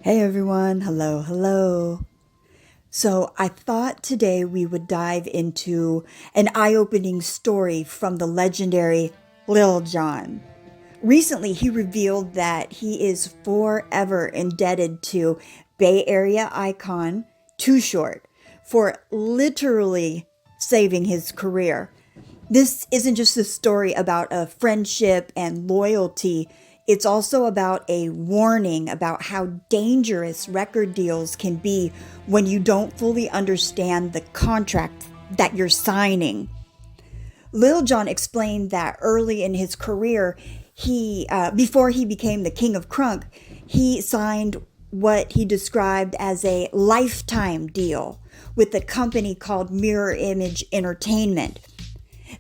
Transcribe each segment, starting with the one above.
Hey everyone, hello, hello. So I thought today we would dive into an eye-opening story from the legendary Lil Jon. Recently, he revealed that he is forever indebted to Bay Area icon Too Short for literally saving his career. This isn't just a story about a friendship and loyalty. It's also about a warning about how dangerous record deals can be when you don't fully understand the contract that you're signing. Lil Jon explained that early in his career, before he became the king of crunk, he signed what he described as a lifetime deal with a company called Mirror Image Entertainment.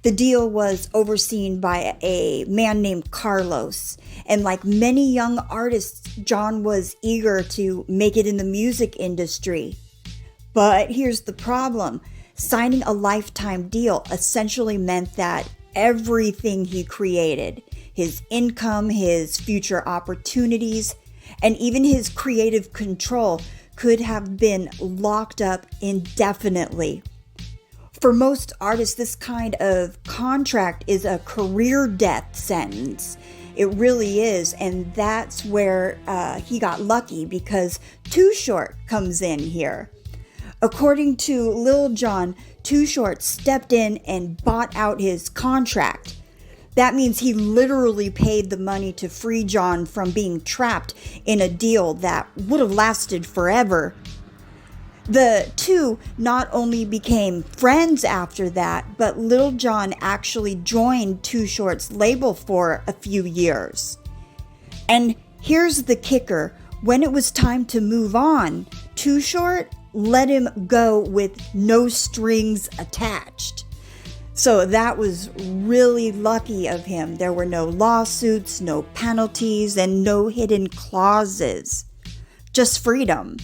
The deal was overseen by a man named Carlos. And like many young artists, Jon was eager to make it in the music industry. But here's the problem. Signing a lifetime deal essentially meant that everything he created, his income, his future opportunities, and even his creative control could have been locked up indefinitely. For most artists, this kind of contract is a career death sentence. It really is. And that's where he got lucky because Too Short comes in here. According to Lil Jon, Too Short stepped in and bought out his contract. That means he literally paid the money to free Jon from being trapped in a deal that would have lasted forever. The two not only became friends after that, but Lil Jon actually joined Too Short's label for a few years. And here's the kicker. When it was time to move on, Too Short let him go with no strings attached. So that was really lucky of him. There were no lawsuits, no penalties, and no hidden clauses. Just freedom.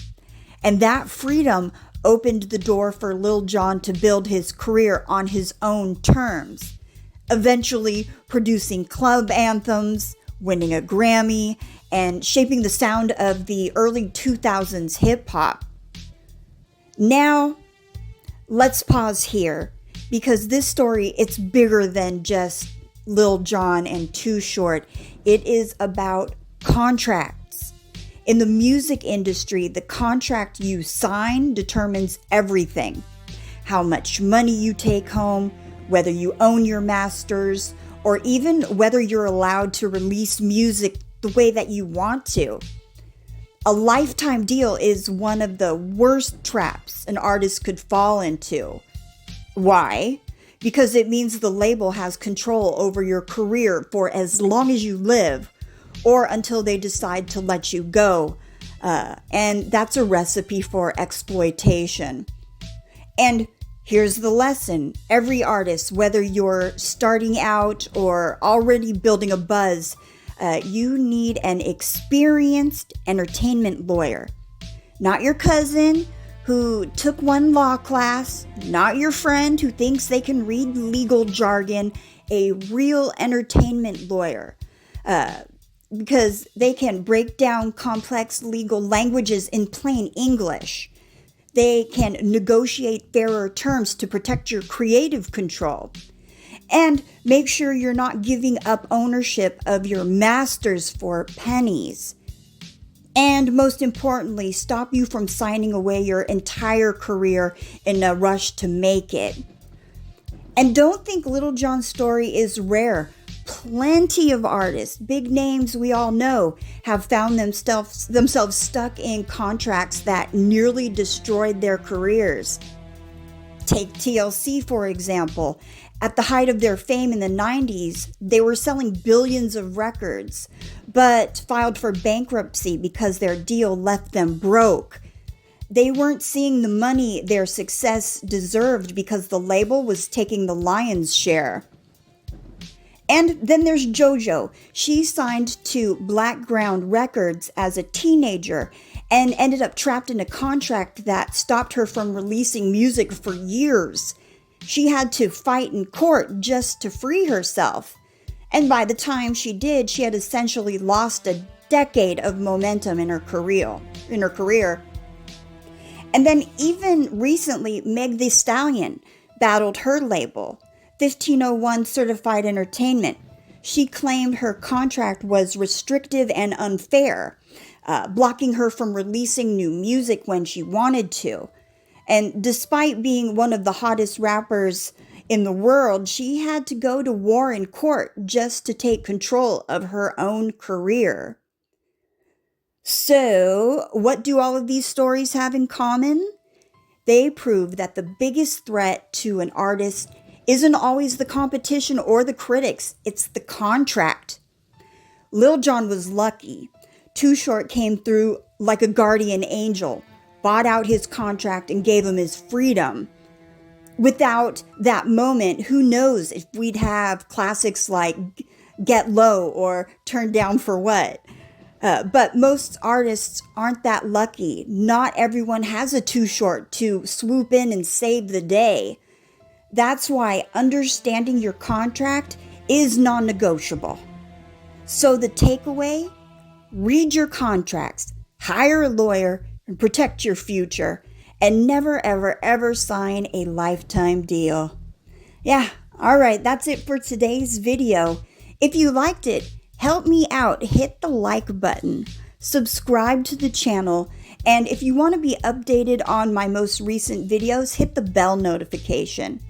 And that freedom opened the door for Lil Jon to build his career on his own terms, eventually producing club anthems, winning a Grammy, and shaping the sound of the early 2000s hip hop. Now, let's pause here because this story, it's bigger than just Lil Jon and Too Short. It is about contracts. In the music industry, the contract you sign determines everything. How much money you take home, whether you own your masters, or even whether you're allowed to release music the way that you want to. A lifetime deal is one of the worst traps an artist could fall into. Why? Because it means the label has control over your career for as long as you live, or until they decide to let you go. And that's a recipe for exploitation. And here's the lesson. Every artist, whether you're starting out or already building a buzz, you need an experienced entertainment lawyer. Not your cousin who took one law class, not your friend who thinks they can read legal jargon, a real entertainment lawyer. Because they can break down complex legal languages in plain English. They can negotiate fairer terms to protect your creative control. And make sure you're not giving up ownership of your masters for pennies. And most importantly, stop you from signing away your entire career in a rush to make it. And don't think Lil Jon's story is rare. Plenty of artists, big names we all know, have found themselves stuck in contracts that nearly destroyed their careers. Take TLC, for example. At the height of their fame in the 90s, they were selling billions of records, but filed for bankruptcy because their deal left them broke. They weren't seeing the money their success deserved because the label was taking the lion's share. And then there's JoJo. She signed to Blackground Records as a teenager and ended up trapped in a contract that stopped her from releasing music for years. She had to fight in court just to free herself. And by the time she did, she had essentially lost a decade of momentum in her career. in her career. And then even recently, Meg Thee Stallion battled her label, 1501 Certified Entertainment. She claimed her contract was restrictive and unfair, blocking her from releasing new music when she wanted to. And despite being one of the hottest rappers in the world, she had to go to war in court just to take control of her own career. So, what do all of these stories have in common? They prove that the biggest threat to an artist isn't always the competition or the critics, it's the contract. Lil Jon was lucky. Too Short came through like a guardian angel, bought out his contract and gave him his freedom. Without that moment, who knows if we'd have classics like Get Low or Turn Down for What. But most artists aren't that lucky. Not everyone has a Too Short to swoop in and save the day. That's why understanding your contract is non-negotiable. So the takeaway, read your contracts, hire a lawyer, and protect your future, and never, ever, ever sign a lifetime deal. Yeah, all right, that's it for today's video. If you liked it, help me out. Hit the like button, subscribe to the channel, and if you want to be updated on my most recent videos, hit the bell notification.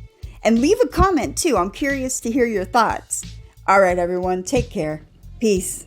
And leave a comment too. I'm curious to hear your thoughts. All right, everyone, take care. Peace.